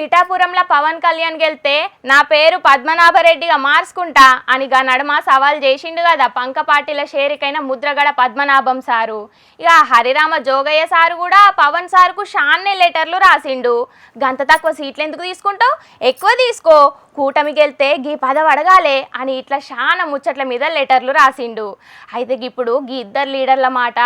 పిఠాపురంలో పవన్ కళ్యాణ్ గెలితే నా పేరు పద్మనాభరెడ్డిగా మార్చుకుంటా అని నడుమ సవాల్ చేసిండు కదా పంక పార్టీల షేరికైన ముద్రగడ పద్మనాభం సారు. ఇక హరిరామ జోగయ్య సారు కూడా పవన్ సార్కు షాన్నే లెటర్లు రాసిండు. గంత తక్కువ సీట్లు ఎందుకు తీసుకుంటావు, ఎక్కువ తీసుకో, కూటమి గెలితే గీ పదవి అడగాలే అని ఇట్లా చాలా ముచ్చట్ల మీద లెటర్లు రాసిండు. అయితే ఇప్పుడు గీ ఇద్దరు లీడర్ల మాట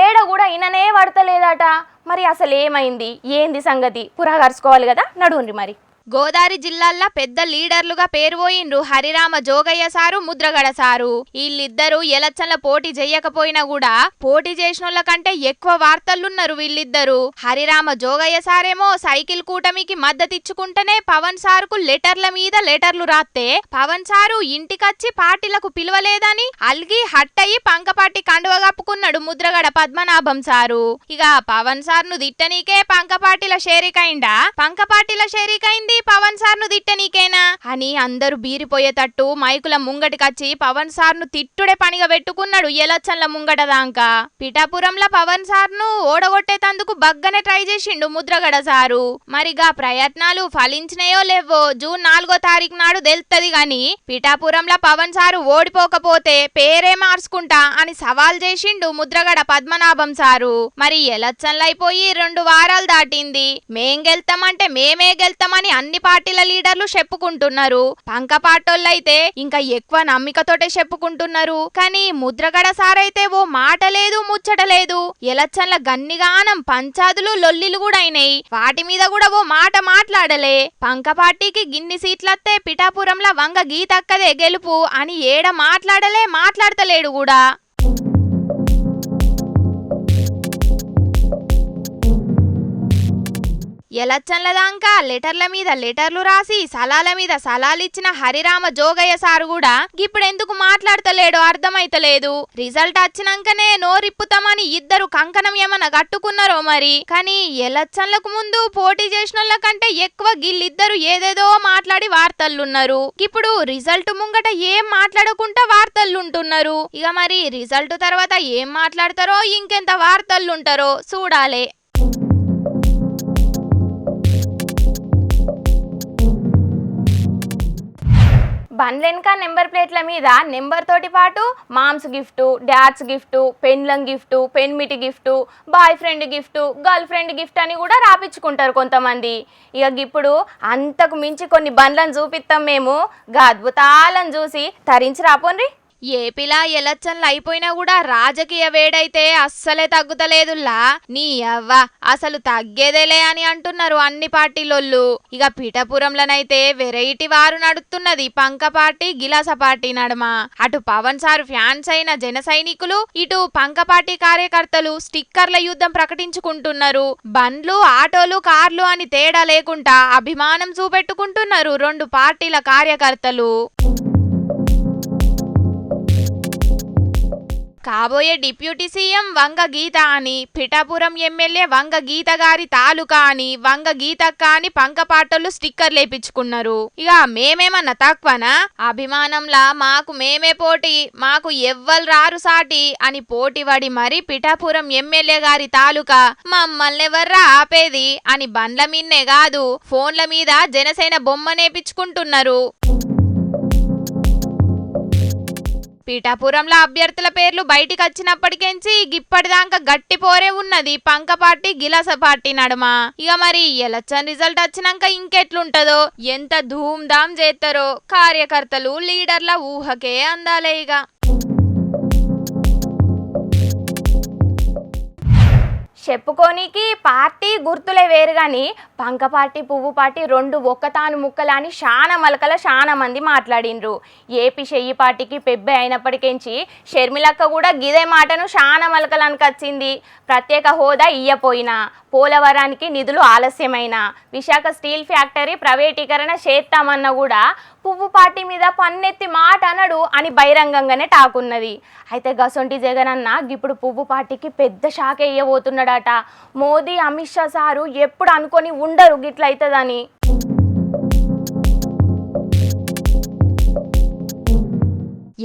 ఏడ కూడా ఇననే పడతలేదట. మరి అసలు ఏమైంది ఏంది సంగతి పురాగరుచుకోవాలి కదా, నడువుండ్రి మరి. గోదావరి జిల్లాల్లో పెద్ద లీడర్లుగా పేరు పోయిండ్రు హరిరామ జోగయ్య సారు, ముద్రగడ సారు. వీళ్ళిద్దరూ ఎలక్షన్ల పోటీ చెయ్యకపోయినా కూడా పోటీ చేసిన కంటే ఎక్కువ వార్తలున్నారు వీళ్ళిద్దరు. హరిరామ జోగయ్య సారేమో సైకిల్ కూటమికి మద్దతిచ్చుకుంటేనే పవన్ సారుకు లెటర్ల మీద లెటర్లు రాస్తే పవన్ సారు ఇంటికొచ్చి పార్టీలకు పిలవలేదని అల్గి హట్టయి పంకపాటి కండువ కప్పుకున్నాడు ముద్రగడ పద్మనాభం సారు. ఇక పవన్ సార్ను దిట్టనీకే పంకపాటిల షేరికైందా, పంకపాటిల షేరికైంది పవన్ సార్ను తిట్టనీకేనా అని అందరూ బీరిపోయేటట్టు మైకుల ముంగటికొచ్చి పవన్ సార్ను తిట్టుడే పనిగా పెట్టుకున్నాడు ఎలక్షన్ల ముంగట దాకా. పిఠాపురంలో పవన్ సార్ను ఓడగొట్టేతందుకు బగ్గనే ట్రై చేసిండు ముద్రగడ సారు. మరిగా ప్రయత్నాలు ఫలించినాయో లేవో జూన్ 4వ తారీఖు నాడు తెలుస్తది గాని పిఠాపురంలో పవన్ సారు ఓడిపోకపోతే పేరే మార్చుకుంటా అని సవాల్ చేసిండు ముద్రగడ పద్మనాభం సారు. మరి ఎలక్షన్లు అయిపోయి 2 వారాలు దాటింది. మేం గెలుతామంటే మేమే గెలుతామని అన్ని పార్టీల లీడర్లు చెప్పుకుంటున్నారు. పంక పార్టోళ్ళైతే ఇంకా ఎక్కువ నమ్మికతోటే చెప్పుకుంటున్నారు. కానీ ముద్రగడ సారైతే ఓ మాట లేదు ముచ్చట లేదు. ఎలక్షన్ల గన్నిగానం పంచాదులు లొల్లిలు కూడా అయినాయి. వాటి మీద కూడా ఓ మాట మాట్లాడలే. పంక పార్టీకి గిన్ని సీట్లత్తే పిఠాపురంలో వంగ గీతక్కదే గెలుపు అని ఏడ మాట్లాడలే, మాట్లాడతలేడు కూడా. ఎలక్షన్ల దాకా లెటర్ల మీద లెటర్లు రాసి సలాల మీద సలాలిచ్చిన హరిరామ జోగయ్య సారు కూడా ఇప్పుడెందుకు మాట్లాడతలేడో అర్థమైతలేదు. రిజల్ట్ వచ్చినాకనే నోరిప్పుతామని ఇద్దరు కంకణం ఏమన్నా కట్టుకున్నారో మరి. కానీ ఎలక్షన్లకు ముందు పోటీ చేసిన కంటే ఎక్కువ గిల్లిద్దరు ఏదేదో మాట్లాడి వార్తలున్నారు. ఇప్పుడు రిజల్ట్ ముంగట ఏం మాట్లాడకుండా వార్తలుంటున్నారు. ఇక మరి రిజల్ట్ తర్వాత ఏం మాట్లాడతారో ఇంకెంత వార్తలుంటారో చూడాలే. బండ్లెనక నెంబర్ ప్లేట్ల మీద నెంబర్ తోటి పాటు మామ్స్ గిఫ్ట్, డాడ్స్ గిఫ్ట్, పెన్లం గిఫ్ట్, పెన్మిటి gift, boyfriend gift, girlfriend gift అని కూడా రాపించుకుంటారు కొంతమంది. ఇక ఇప్పుడు అంతకు మించి కొన్ని బండ్లను చూపిస్తాం మేము. అద్భుతాలను చూసి తరించి రాపోన్రి. ఏపీలా ఎలక్షన్లు అయిపోయినా కూడా రాజకీయ వేడైతే అస్సలే తగ్గుతలేదుల్లా. నీ అవ్వ అసలు తగ్గేదేలే అని అంటున్నారు అన్ని పార్టీలోళ్ళు. ఇక పిఠాపురంలోనైతే వెరైటీ వారు నడుస్తున్నది పంక పార్టీ గిలాస పార్టీ నడమ. అటు పవన్ సారు ఫ్యాన్స్ అయిన జన సైనికులు, ఇటు పంక పార్టీ కార్యకర్తలు స్టిక్కర్ల యుద్ధం ప్రకటించుకుంటున్నారు. బండ్లు, ఆటోలు, కార్లు అని తేడా లేకుండా అభిమానం చూపెట్టుకుంటున్నారు 2 పార్టీల కార్యకర్తలు. కాబోయే డిప్యూటీ సీఎం వంగ గీత అని, పిఠాపురం ఎమ్మెల్యే వంగ గీత గారి తాలూకా అని వంగ గీతక్క అని పంక పాటోళ్ళు స్టిక్కర్ లేపించుకున్నారు. ఇక మేమేమన్నా తక్కువనా, అభిమానంలా మాకు మేమే పోటీ, మాకు ఎవ్వరు రారు సాటి అని పోటీ పడి మరి పిఠాపురం ఎమ్మెల్యే గారి తాలూకా మమ్మల్ని ఎవర్రా ఆపేది అని బండ్ల మీన్నే కాదు ఫోన్ల మీద జనసేన బొమ్మ నేపించుకుంటున్నారు. పిఠాపురంలో అభ్యర్థుల పేర్లు బయటికి వచ్చినప్పటికెంచి ఇప్పటిదాకా గట్టి పోరే ఉన్నది పంక పార్టీ గిలాస పార్టీ నడమ. ఇక మరి ఎలక్షన్ రిజల్ట్ వచ్చినాక ఇంకెట్లుంటదో, ఎంత ధూమ్ ధామ్ చేస్తారో కార్యకర్తలు లీడర్ల ఊహకే అందాలే. ఇక చెప్పుకోనికి పార్టీ గుర్తులే వేరు గాని పంక పార్టీ పువ్వు పార్టీ 2 ఒక్కతాను ముక్కలని శానా మలకల శానా మంది మాట్లాడిండ్రు. ఏపీ చెయ్యి పార్టీకి పెబ్బే అయినప్పటికెంచి షర్మిలక్క కూడా గిదే మాటను శానా మలకలనికి వచ్చింది. ప్రత్యేక హోదా ఇయ్యపోయినా, పోలవరానికి నిధులు ఆలస్యమైన, విశాఖ స్టీల్ ఫ్యాక్టరీ ప్రైవేటీకరణ చేస్తామన్నా కూడా పువ్వు పార్టీ మీద పన్నెత్తి మాట అనడు అని బహిరంగంగానే టాకున్నది. అయితే గసొంటి జగనన్న ఇప్పుడు పువ్వు పార్టీకి పెద్ద షాక్ వేయబోతున్నాడట. మోదీ, అమిత్ షా సారు ఎప్పుడు అనుకొని ఉండరు గిట్లయితదని.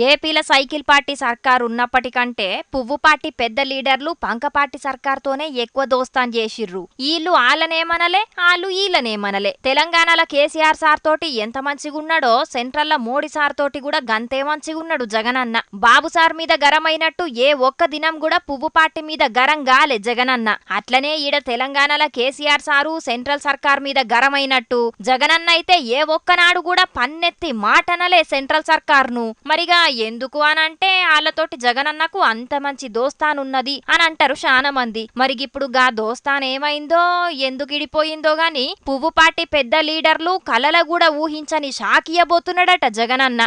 ఏపీల సైకిల్ పార్టీ సర్కార్ ఉన్నప్పటికంటే పువ్వు పార్టీ పెద్ద లీడర్లు పంక పార్టీ సర్కార్తోనే ఎక్కువ దోస్తాన్ చేసిర్రు. ఈళ్ళు ఆళ్ళనేమనలే, ఆళ్ళు ఈళ్ళనేమనలే. తెలంగాణలో కేసీఆర్ సార్ తోటి ఎంత మంచిగున్నాడో సెంట్రల్లో మోడీ సార్ తోటి కూడా గంతే మంచిగున్నాడు జగనన్న. బాబు సార్ మీద గరమైనట్టు ఏ ఒక్క దినం కూడా పువ్వు పార్టీ మీద గరం గాలే జగనన్న. అట్లనే ఈడ తెలంగాణలో కేసీఆర్ సారు సెంట్రల్ సర్కార్ మీద గరమైనట్టు జగనన్న అయితే ఏ ఒక్కనాడు కూడా పన్నెత్తి మాటనలే సెంట్రల్ సర్కార్ను. మరిగా ఎందుకు అనంటే వాళ్ళతోటి జగనన్నకు అంత మంచి దోస్తానున్నది అని అంటారు చాలా మంది. మరిగిప్పుడు గా దోస్తాన్ ఏమైందో ఎందుకు ఇడిపోయిందో గాని పువ్వు పార్టీ పెద్ద లీడర్లు కలల కూడా ఊహించని షాకియబోతున్నాడట జగనన్న.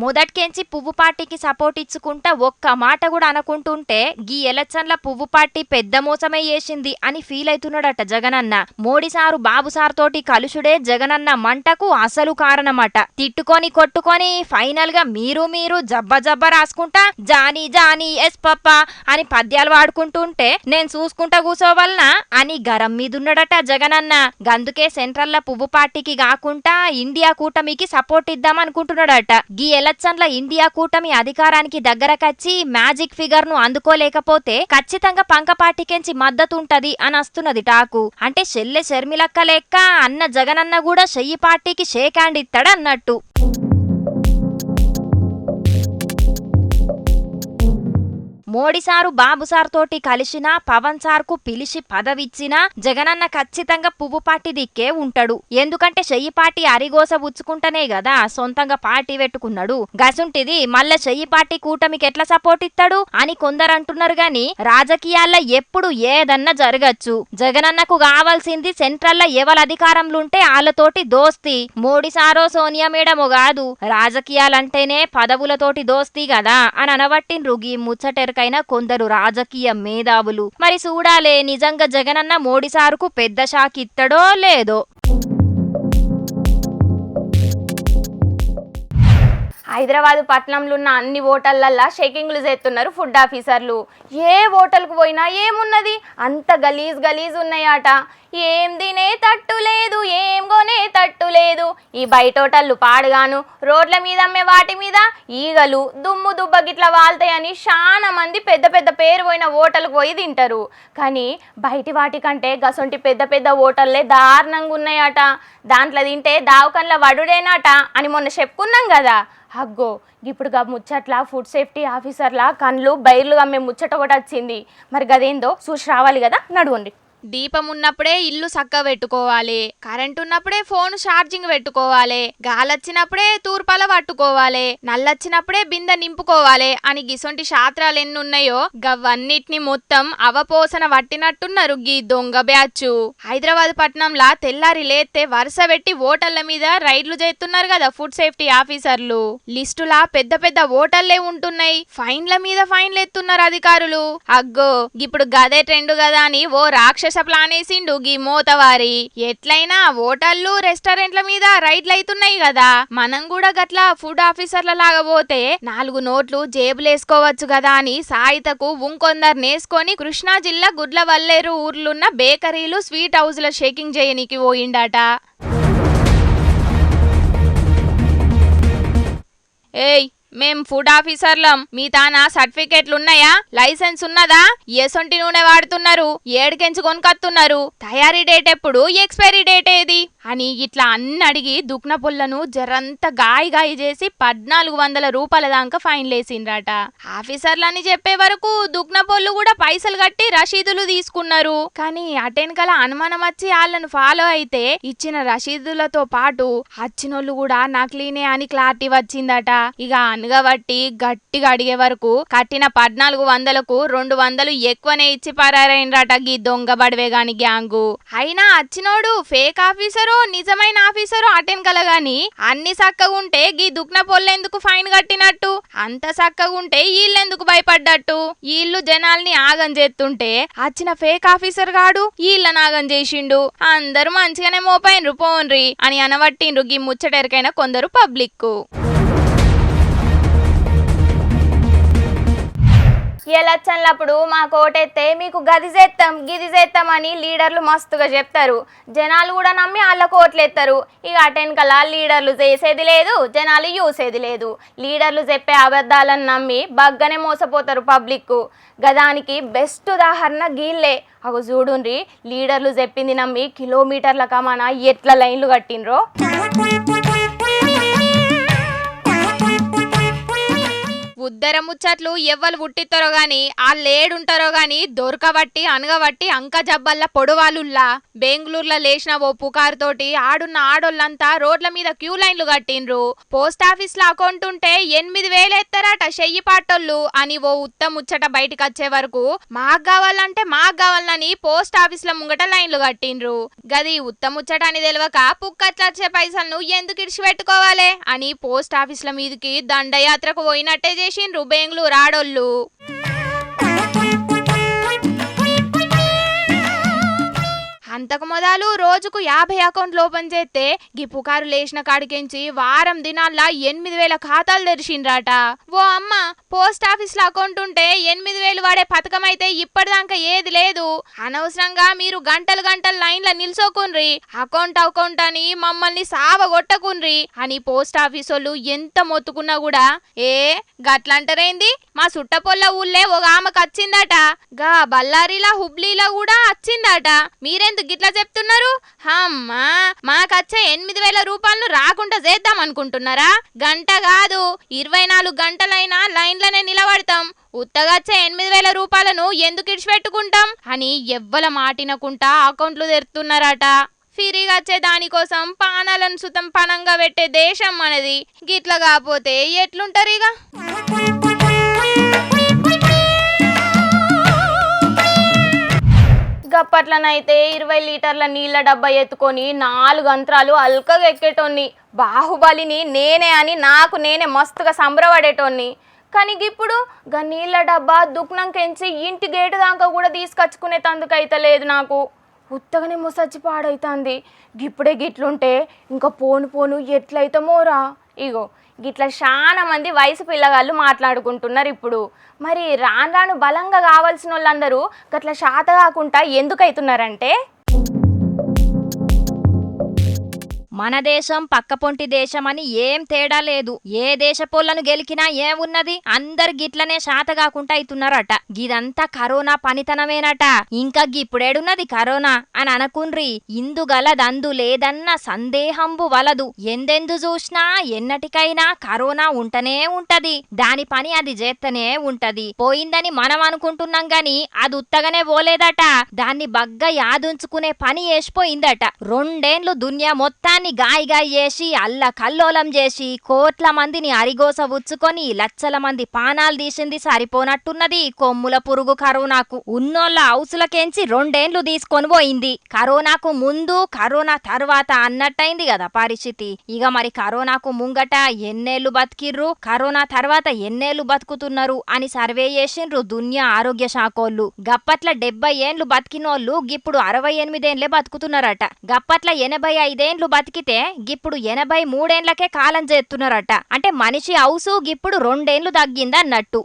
మొదటికెంచి పువ్వు పార్టీకి సపోర్ట్ ఇచ్చుకుంటా ఒక్క మాట కూడా అనుకుంటుంటే గీ ఎలక్షన్ల పువ్వు పార్టీ పెద్ద మోసమే చేసింది అని ఫీల్ అవుతున్నాడట జగనన్న. మోడీ సారు బాబు సార్ తోటి కలుషుడే జగనన్న మంటకు అసలు కారణమట. తిట్టుకొని కొట్టుకొని ఫైనల్ గా మీరు జబ్బ రాసుకుంటా జానీ జానీ ఎస్ పప్ప అని పద్యాలు వాడుకుంటుంటే నేను చూసుకుంటా కూసోవలనా అని గరం మీదున్నాడట జగనన్న. గందుకే సెంట్రల్ పువ్వు పార్టీకి కాకుండా ఇండియా కూటమికి సపోర్ట్ ఇద్దాం అనుకుంటున్నాడట. గీ ఎలక్షన్ల ఇండియా కూటమి అధికారానికి దగ్గరకచ్చి మ్యాజిక్ ఫిగర్ ను అందుకోలేకపోతే ఖచ్చితంగా పంక పార్టీకెంచి మద్దతుంటది అని వస్తున్నది టాకు. అంటే చెల్లె షర్మిలక్క లెక్క అన్న జగనన్న కూడా చెయ్యి పార్టీకి షేక్ హ్యాండ్ ఇస్తాడన్నట్టు. మోడీ సారు బాబు సార్ తోటి కలిసినా పవన్ సార్ కు పిలిచి పదవిచ్చినా జగనన్న ఖచ్చితంగా పువ్వు పార్టీ దిక్కే ఉంటాడు. ఎందుకంటే చెయ్యి పార్టీ అరిగోస ఉచ్చుకుంటనే కదా సొంతంగా పార్టీ పెట్టుకున్నాడు. గసుంటిది మళ్ళా చెయ్యి పార్టీ కూటమికి ఎట్లా సపోర్ట్ ఇస్తాడు అని కొందరు అంటున్నారు గాని రాజకీయాల్లో ఎప్పుడు ఏదన్నా జరగచ్చు. జగనన్నకు కావాల్సింది సెంట్రల్లో ఎవరు అధికారంలో వాళ్ళతోటి దోస్తి. మోడీ సారో సోనియా మేడమో కాదు, రాజకీయాలంటేనే పదవులతోటి దోస్తి కదా అని అనబట్టిండ్రు గీ ముచ్చటెరకైనా కొందరు రాజకీయ మేధావులు. మరి చూడాలే నిజంగా జగనన్న మోడీ సారుకు పెద్ద షాక్ ఇత్తడో లేదో. హైదరాబాద్ పట్టణంలో ఉన్న అన్ని హోటళ్లల్లో షేకింగ్లు చేస్తున్నారు ఫుడ్ ఆఫీసర్లు. ఏ హోటల్కు పోయినా ఏమున్నది అంత గలీజ్ ఉన్నాయట. ఏం తినే తట్టు లేదు, ఏం కొనే తట్టు లేదు. ఈ బయట హోటళ్ళు పాడుగాను, రోడ్ల మీద అమ్మే వాటి మీద ఈగలు దుమ్ము దుబ్బ గిట్ల వాళ్తాయని చాలా మంది పెద్ద పేరు పోయిన హోటల్కి పోయి తింటారు. కానీ బయటి వాటికంటే గసొంటి పెద్ద హోటళ్ళే దారుణంగా ఉన్నాయట. దాంట్లో తింటే దావకంలో వడుడేనట అని మొన్న చెప్పుకున్నాం కదా. అగ్గో ఇప్పుడు ముచ్చట్ల ఫుడ్ సేఫ్టీ ఆఫీసర్ల కళ్ళు బైర్లు అమ్మే ముచ్చట ఒకటి వచ్చింది. మరి గదేందో చూసి రావాలి కదా, నడువండి. దీపం ఉన్నప్పుడే ఇల్లు చక్క పెట్టుకోవాలి, కరెంట్ ఉన్నప్పుడే ఫోన్ ఛార్జింగ్ పెట్టుకోవాలి, గాలొచ్చినప్పుడే తూర్పాల పట్టుకోవాలి, నల్లొచ్చినప్పుడే బిందె నింపుకోవాలి అని గిసొంటి శాస్త్రాలు ఎన్నున్నాయో గవన్నిటిని మొత్తం అవపోసన పట్టినట్టున్నారు గీ దొంగ బ్యాచ్. హైదరాబాద్ పట్టణంలా తెల్లారి లేస్తే వరుస పెట్టి హోటళ్ల మీద రైడ్లు చేస్తున్నారు కదా ఫుడ్ సేఫ్టీ ఆఫీసర్లు. లిస్టులా పెద్ద హోటళ్లే ఉంటున్నాయి, ఫైన్ల మీద ఫైన్లు ఎత్తున్నారు అధికారులు. అగ్గో ఇప్పుడు గదే ట్రెండ్ కదా అని ఓ రాక్షస ప్లాన్ వేసిండు గీ మోతవారి. ఎట్లయినా హోటళ్లు రెస్టారెంట్ల మీద రైడ్లు అవుతున్నాయి కదా, మనం కూడా గట్లా ఫుడ్ ఆఫీసర్ల లాగా పోతే 4 నోట్లు జేబులేసుకోవచ్చు కదా అని సాయితకు ఇంకొందరు నేసుకొని కృష్ణా జిల్లా గుడ్లవల్లేరు ఊర్లున్న బేకరీలు స్వీట్ హౌస్ల షేకింగ్ చేయనికి పోయిండట. ఏయ్ మేం ఫుడ్ ఆఫీసర్లం, మీ తానా సర్టిఫికేట్లున్నాయా, లైసెన్స్ ఉన్నదా, ఎసొంటి నూనె వాడుతున్నారు, ఏడుకెంచి కొనుకత్తున్నారు, తయారీ డేట్ ఎప్పుడు, ఎక్స్పైరీ డేట్ ఏది అని ఇట్లా అన్ని అడిగి దుక్న పుల్లను జరంత గాయి చేసి 1400 రూపాయల దాకా ఫైన్లేసిండ్రట. ఆఫీసర్లని చెప్పే వరకు దుక్న పొల్లు కూడా పైసలు కట్టి రసీదులు తీసుకున్నారు. కానీ అటెనకల అనుమానం వచ్చి వాళ్ళను ఫాలో అయితే ఇచ్చిన రసీదులతో పాటు వచ్చినోళ్ళు కూడా నకిలీనే అని క్లారిటీ వచ్చిందట. ఇక అనగబట్టి గట్టిగా అడిగే వరకు కట్టిన 1400కు 200 ఎక్కువనే ఇచ్చి పరారైనరట గీ దొంగ బడివే గాని గ్యాంగు. అయినా వచ్చినోడు ఫేక్ ఆఫీసరో నిజమైన ఆఫీసరో అటెనకల గాని అన్ని సక్కగుంటే గీ దుక్న పొల్లెందుకు ఫైన్ కట్టినట్టు, అంత సక్కగుంటే వీళ్ళెందుకు భయపడ్డట్టు. వీళ్ళు జనాల్ని ఆగం చేస్తుంటే వచ్చిన ఫేక్ ఆఫీసర్ గాడు వీళ్ళని ఆగం చేసిండు. అందరూ మంచిగానే మోపైనరు పోన్రి అని అనబట్టిండ్రు గీ ముచ్చటెరకైన కొందరు పబ్లిక్. ఎలక్షన్లప్పుడు మాకు ఓటెత్తే మీకు గది చేస్తాం గిది చేస్తాం అని లీడర్లు మస్తుగా చెప్తారు. జనాలు కూడా నమ్మి వాళ్ళకు ఓట్లేస్తారు. ఇక అటెన్కల లీడర్లు చేసేది లేదు, జనాలు చూసేది లేదు. లీడర్లు చెప్పే అబద్ధాలను నమ్మి బగ్గనే మోసపోతారు పబ్లిక్. గదానికి బెస్ట్ ఉదాహరణ గీళ్ళే. అగో చూడుండ్రి, లీడర్లు చెప్పింది నమ్మి కిలోమీటర్ల కమాన ఎట్లా లైన్లు కట్టినరో. ఉద్దర ముచ్చట్లు ఎవ్వరు పుట్టిస్తారో గాని ఆళ్ళేడుంటారో గాని దొరకబట్టి అనగబట్టి అంక జబ్బల్ల పొడవాలుల్లా బెంగళూరులో లేచిన ఓ పుకారుతోటి ఆడున్న ఆడోళ్ళంతా రోడ్ల మీద క్యూ లైన్లు కట్టిండ్రు. పోస్టాఫీస్ లో అకౌంట్ ఉంటే 8,000 ఎత్తారట చెయ్యి పాటోళ్ళు అని ఓ ఉత్త ముచ్చట బయటకు వచ్చే వరకు మాకు కావాలని పోస్ట్ ఆఫీస్ ల ముంగట లైన్లు కట్టిండ్రు. గది ఉత్త ముచ్చట అని తెలియక పుక్కట్లొచ్చే పైసలను ఎందుకు ఇడిచిపెట్టుకోవాలి అని పోస్ట్ ఆఫీసుల మీదకి దండయాత్రకు పోయినట్టే చేసిండ్రు బెంగళూరు ఆడోళ్ళు. అంతకు మొదలు రోజుకు 50 అకౌంట్లు ఓపెన్ చేస్తే గీ పుకారు లేచిన కాడికెంచి వారం దినాల్లో 8,000 ఖాతాలు తెరిచిండ్రాట. ఓ అమ్మ, పోస్ట్ ఆఫీస్ లో అకౌంట్ ఉంటే 8,000 వాడే పథకం అయితే ఇప్పటిదాకా ఏది లేదు. అనవసరంగా మీరు గంటలు లైన్ల నిల్చోకుండ్రి, అకౌంట్ అని మమ్మల్ని సావగొట్టకుండ్రి అని పోస్ట్ ఆఫీస్ వాళ్ళు ఎంత మొత్తుకున్నా కూడా గట్లంటారేంది, మా సుట్టపొల్ల ఊళ్ళే ఒక ఆమెకు వచ్చిందట, గా బళ్ళారిలా హుబ్లీలో కూడా వచ్చిందట, మీరెందుకు గిట్లా చెప్తున్నారు? అమ్మా, మాకచ్చే 8,000 రూపాయలను రాకుండా చేద్దాం అనుకుంటున్నారా? గంట కాదు 24 గంటలైనా లైన్లనే నిలబడతాం. ఉత్తగచ్చే 8,000 రూపాయలను ఎందుకు ఇడిచిపెట్టుకుంటాం అని ఎవ్వల మాటినకుంటా అకౌంట్లు తెరుతున్నారట. ఫిరీగా వచ్చే దానికోసం పానాలను సుతం పనంగా పెట్టే దేశం మనది. గిట్ల కాకపోతే ఎట్లుంటారు ఇక? గప్పట్లనైతే 20 లీటర్ల నీళ్ళ డబ్బా ఎత్తుకొని 4 అంతరాలు అల్కగా ఎక్కేటోన్ని, బాహుబలిని నేనే అని నాకు నేనే మస్తుగా సంబరపడేటోన్ని. కానీ ఇప్పుడు గా నీళ్ళ డబ్బా దుఃఖంకెంచి ఇంటి గేటు దాకా కూడా తీసుకొచ్చుకునే తందుకైతే లేదు నాకు. ఉత్తగానే మొసచ్చి పాడైతుంది. గిప్పుడే గిట్లుంటే ఇంకా పోను ఎట్లయితామోరా. ఇగో గిట్ల చాలా మంది వయసు పిల్లగాళ్ళు మాట్లాడుకుంటున్నారు ఇప్పుడు. మరి రాను బలంగా కావాల్సిన వాళ్ళందరూ గట్ల శాత కాకుండా ఎందుకైతున్నారంటే, మన దేశం పక్కపొంటి దేశం అని ఏం తేడా లేదు. ఏ దేశపోళ్లను గెలికినా ఏమున్నది, అందరు గిట్లనే శాత కాకుండా అయితున్నారట. గిదంతా కరోనా పనితనమేనట. ఇంకా గిప్పుడేడున్నది కరోనా అని అనుకుండ్రి. ఇందుగలదందు లేదన్న సందేహంబు వలదు. ఎందెందు చూసినా ఎన్నటికైనా కరోనా ఉంటనే ఉంటది. దాని పని అది చేస్తనే ఉంటది. పోయిందని మనం అనుకుంటున్నాం గాని అది ఉత్తగానే పోలేదట. దాన్ని బగ్గా యాదుంచుకునే పని వేసిపోయిందట. 2 ఏండ్లు దునియా మొత్తాన్ని గాయగాయ చేసి అల్ల కల్లోలం చేసి కోట్ల మందిని అరిగోస ఉచ్చుకొని లక్షల మంది పానాలు తీసింది సరిపోనట్టున్నది కొమ్ముల పురుగు కరోనాకు. ఉన్నోళ్ళ హౌసులకెంచి 2 ఏండ్లు తీసుకొని పోయింది. కరోనాకు ముందు కరోనా తర్వాత అన్నట్టయింది కదా పరిస్థితి. ఇక మరి కరోనాకు ముంగట ఎన్నేళ్లు బతికిర్రు, కరోనా తర్వాత ఎన్నేళ్లు బతుకుతున్నారు అని సర్వే చేసిండ్రు దునియా ఆరోగ్య శాఖోళ్ళు. గప్పట్ల 70 ఏండ్లు బతికినోళ్ళు గిప్పుడు 68 ఏండ్లే బతుకుతున్నారట. గప్పట్ల 85 ఏండ్లు బతికితే గిప్పుడు 83 ఏండ్లకే కాలం చేస్తున్నారట. అంటే మనిషి హౌసు గిప్పుడు 2 ఏండ్లు తగ్గిందన్నట్టు.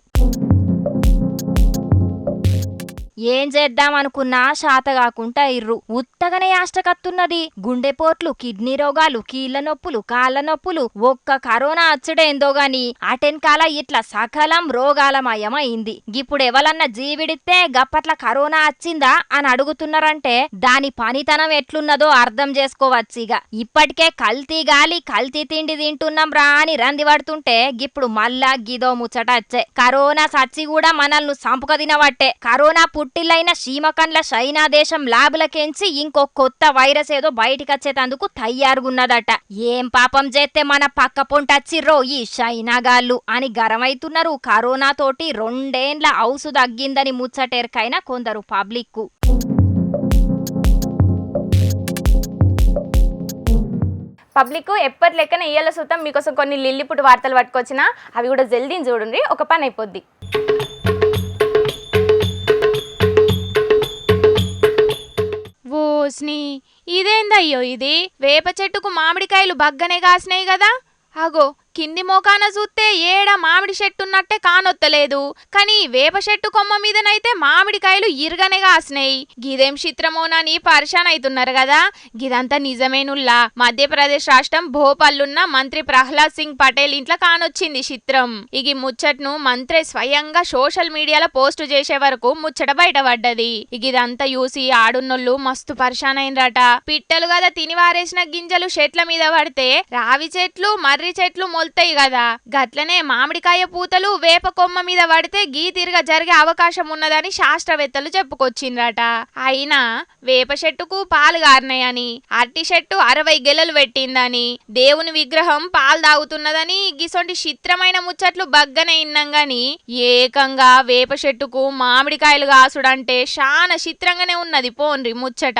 ఏం చేద్దామనుకున్నా శాత కాకుండా ఇర్రు. ఉత్తగనే యాష్టకత్తున్నది. గుండెపోట్లు, కిడ్నీ రోగాలు, కీళ్ల నొప్పులు, కాళ్ల నొప్పులు. ఒక్క కరోనా అచ్చుడేందో గాని అటెన్కాల ఇట్లా సకలం రోగాలమయమైంది. గిప్పుడు ఎవలన్నా జీవిడితే గప్పట్ల కరోనా వచ్చిందా అని అడుగుతున్నారంటే దాని పనితనం ఎట్లున్నదో అర్థం చేసుకోవచ్చిగా. ఇప్పటికే కల్తీ గాలి కల్తీ తిండి తింటున్నాం రా అని రంది పడుతుంటే గిప్పుడు మళ్ళా గిదో ముచ్చట వచ్చే. కరోనా సచ్చి కూడా మనల్ని సంపుక తినవట్టే. కరోనా పుట్టిల్లైన సీమకండ్ల చైనా దేశం ల్యాబులకెంచి ఇంకో కొత్త వైరస్ ఏదో బయటికొచ్చేటందుకు తయారుగున్నదట. ఏం పాపం చేస్తే మన పక్క పొంటచ్చిర్రో ఈ చైనాగాళ్ళు అని గరమైతున్నారు. కరోనా తోటి 2 ఏండ్ల హౌసు తగ్గిందని ముచ్చటెరకైన కొందరు పబ్లిక్కు. పబ్లిక్ ఎప్పటి లెక్కన ఇయ్యాల సుతం మీకోసం కొన్ని లిల్లిపుట్టు వార్తలు పట్టుకొచ్చినా అవి కూడా జల్దీ చూడండి, ఒక పని అయిపోద్ది. ఇదేందయ్యో ఇది? వేప చెట్టుకు మామిడికాయలు బగ్గనే కాసినాయి కదా. అగో కింది మోకాన చూస్తే ఏడ మామిడి చెట్టు ఉన్నట్టే కానొత్తలేదు, కానీ వేప చెట్టు కొమ్మ మీదనైతే మామిడికాయలు ఇరగనే కాసినాయి. గిదేం చిత్రమోనని పరిశాన్ అవుతున్నారు కదా. గిదంతా నిజమేనుల్లా. మధ్యప్రదేశ్ రాష్ట్రం భోపాల్లున్న మంత్రి ప్రహ్లాద్ సింగ్ పటేల్ ఇంట్లో కానొచ్చింది చిత్రం. ఇక ముచ్చట్ను మంత్రి స్వయంగా సోషల్ మీడియాలో పోస్టు చేసే వరకు ముచ్చట బయటపడ్డది. ఇక ఇదంతా చూసి ఆడున్నోళ్ళు మస్తు పరిశాన్ అయినరట. పిట్టలు కదా తినివారేసిన గింజలు చెట్ల మీద పడితే రావి చెట్లు మర్రి చెట్లు మొల్తాయి కదా, గట్లనే మామిడికాయ పూతలు వేప కొమ్మ మీద పడితే గీ తిరగ జరిగే అవకాశం ఉన్నదని శాస్త్రవేత్తలు చెప్పుకొచ్చిండ్రట. అయినా వేప చెట్టుకు పాలు గారినాయని, అరటి చెట్టు 60 గెలలు పెట్టిందని, దేవుని విగ్రహం పాలు తాగుతున్నదని గిసొంటి చిత్రమైన ముచ్చట్లు బగ్గనే ఇన్నాం గాని ఏకంగా వేప చెట్టుకు మామిడికాయలు కాసుడంటే చాలా చిత్రంగానే ఉన్నది పోన్రి ముచ్చట.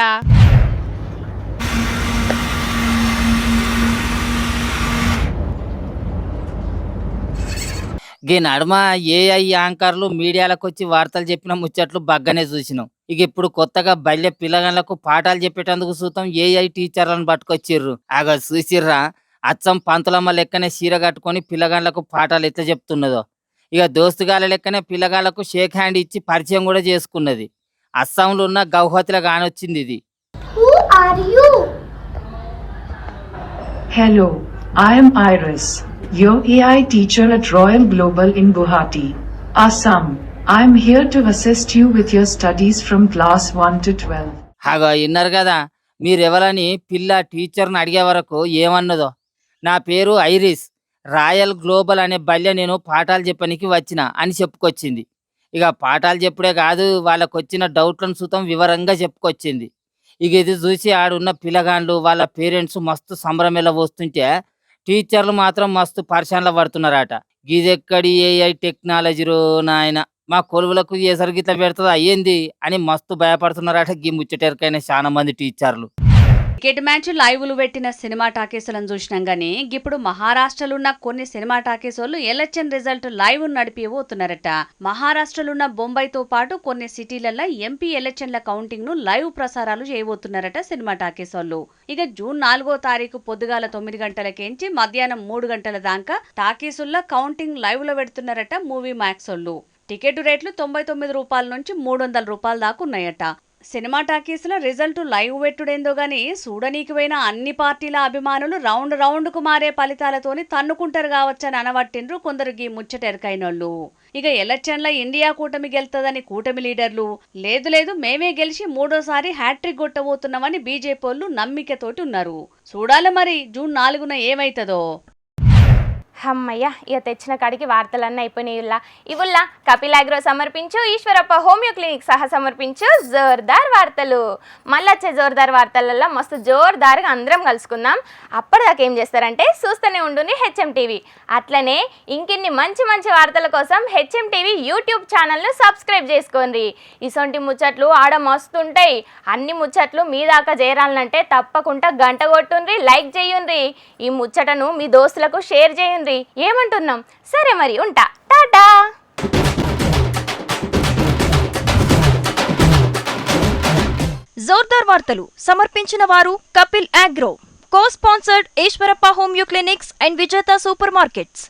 గీ నడుమ ఏఐ యాంకర్లు మీడియాలకు వచ్చి వార్తలు చెప్పిన ముచ్చట్లు బగ్గనే చూసినాం. ఇక ఇప్పుడు కొత్తగా బల్య పిల్లగాళ్ళకు పాఠాలు చెప్పేటందుకు సూతం ఏఐ టీచర్లను పట్టుకొచ్చిర్రు. ఆగ చూసిర్రా, అచ్చం పంతులమ్మ లెక్కనే చీర కట్టుకొని పిల్లగాళ్ళకు పాఠాలు ఎట్లా చెప్తున్నదో. ఇక దోస్తుగాల లెక్కనే పిల్లగాళ్ళకు షేక్ హ్యాండ్ ఇచ్చి పరిచయం కూడా చేసుకున్నది. అస్సాంలో ఉన్న గౌహతిలో కానొచ్చింది ఇది. Who are you? Hello, I am Iris, your AI teacher at Royal Global in Guwahati, Assam. I am here to assist you with your studies from class 1 to 12. హాగా విన్నారు కదా, మీరెవరని పిల్ల టీచర్ని అడిగే వరకు ఏమన్నదో. నా పేరు ఐరిస్, రాయల్ గ్లోబల్ అనే బల్య నేను పాఠాలు చెప్పనికి వచ్చిన అని చెప్పుకొచ్చింది. ఇక పాఠాలు చెప్పుడే కాదు, వాళ్ళకు వచ్చిన డౌట్లను సుతం వివరంగా చెప్పుకొచ్చింది. ఇక ఇది చూసి ఆడున్న పిల్లగాండ్లు వాళ్ళ పేరెంట్స్ మస్తు సంబరమేలా వస్తుంటే టీచర్లు మాత్రం మస్తు పరిశానలో పడుతున్నారట. గిదెక్కడి ఏఐ టెక్నాలజీరో నాయన, మా కొలువులకు ఎసరు గిట్ల పెడుతుందా అయ్యింది అని మస్తు భయపడుతున్నారట గీ ముచ్చటెరకైన చాలా మంది టీచర్లు. క్రికెట్ మ్యాచ్ లైవ్లు పెట్టిన సినిమా టాకీసులను చూసినాం గానీ ఇప్పుడు మహారాష్ట్రలో ఉన్న కొన్ని సినిమా టాకీసోళ్ళు ఎలక్షన్ రిజల్ట్ లైవ్ నడిపిపోతున్నారట. మహారాష్ట్రలో ఉన్న బొంబాయితో పాటు కొన్ని సిటీలలో ఎంపీ ఎలక్షన్ల కౌంటింగ్ ను లైవ్ ప్రసారాలు చేయబోతున్నారట సినిమా టాకీసోళ్ళు. ఇక జూన్ 4వ తారీఖు పొద్దుగాల 9 గంటలకేంచి మధ్యాహ్నం 3 గంటల దాకా టాకీసుల్లో కౌంటింగ్ లైవ్ లో పెడుతున్నారట మూవీ మ్యాక్సోళ్ళు. టికెట్ రేట్లు 99 రూపాయల నుంచి 300 రూపాయల దాకా ఉన్నాయట. సినిమా టాకీస్లో రిజల్ట్ లైవ్ పెట్టుడేందో గానీ చూడనీకి పోయిన అన్ని పార్టీల అభిమానులు రౌండ్ కు మారే ఫలితాలతోని తన్నుకుంటారు కావచ్చని అనబట్టిండ్రు కొందరు గీ ముచ్చటెరకైనోళ్ళు. ఇక ఎలక్షన్ల ఇండియా కూటమి గెలుతుందని కూటమి లీడర్లు లేదు మేమే గెలిచి 3వ హ్యాట్రిక్ కొట్టబోతున్నామని బీజేపీ వాళ్ళు నమ్మికతోటి ఉన్నారు. చూడాలి మరి జూన్ 4న ఏమైతుందో. అమ్మయ్య, ఇక తెచ్చిన కాడికి వార్తలన్నీ అయిపోయినాయిల్లా. ఇవుల్లా కపిల్ అగ్రో సమర్పించు, ఈశ్వరప్ప హోమియో క్లినిక్ సహా సమర్పించు జోర్దార్ వార్తలు. మళ్ళీ వచ్చే జోర్దార్ వార్తలల్లో మస్తు జోర్దార్గా అందరం కలుసుకుందాం. అప్పటిదాకా ఏం చేస్తారంటే చూస్తూనే ఉండుని హెచ్ఎం టీవీ. అట్లనే ఇంకిన్ని మంచి మంచి వార్తల కోసం హెచ్ఎం టీవీ యూట్యూబ్ ఛానల్ను సబ్స్క్రైబ్ చేసుకోండి. ఇసొంటి ముచ్చట్లు ఆడ మస్తుంటాయి. అన్ని ముచ్చట్లు మీ దాకా చేరాలంటే తప్పకుండా గంట కొట్టుండ్రి, లైక్ చేయుండ్రి, ఈ ముచ్చటను మీ దోస్తులకు షేర్ చేయండి. ఏమంటున్నాం? సరే మరి ఉంటా, టాటా. జోర్దార్ వార్తలు సమర్పించిన వారు Kapil agro, co sponsored Eeshwarappa homeo clinics and విజేత సూపర్ మార్కెట్స్.